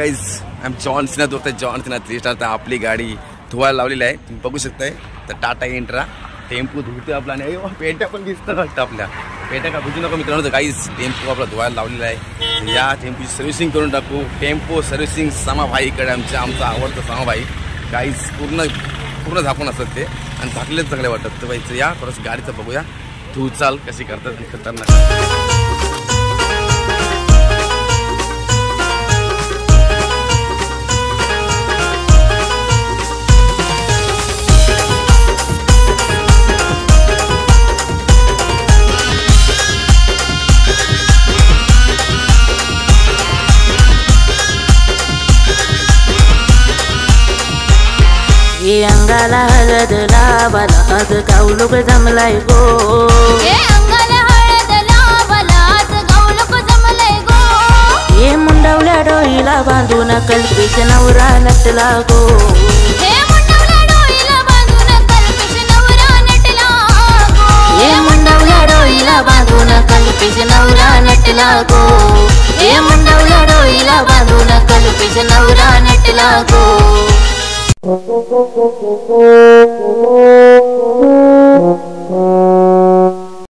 guys I am John Sinha दोस्त John Sinha 3 star तर आपली गाडी धुवायला लावलेली आहे तुम्ही बघू शकताय तर टाटा इंट्रा टेम्पो धुते आपला आणि पेट्या पण दिसतात वाटतं आपल्या पेट्या का बुजू नका मित्रांनो गाइज टेम्पो आपला धुवायला लावलेला आहे या टेम्पोची सर्व्हिसिंग करून टाकू टेम्पो सर्व्हिसिंग समाभाईकडे आमचा आवडतं समाभाई गाइज पूर्ण झाकून असतात ते आणि झाकलेच चांगले वाटतात तर व्हायचं या थोडंसं गाडीचं बघूया धू चाल कशी करतात खतरनाक अंगाला हळद लावाला आज गावलोक जमलाय गो अंगाला हळद लावाला आज गावलोक जमलाय गो हे मुंडवल्या डोईला बांधून कल्पेश नवरा नटला गो हे मुंडवल्या डोईला बांधून कल्पेश नवरा नटला गो हे मुंडवल्या डोईला बांधून कल्पेश नवरा नटला गो हे मुंडवल्या डोईला बांधून कल्पेश नवरा नटला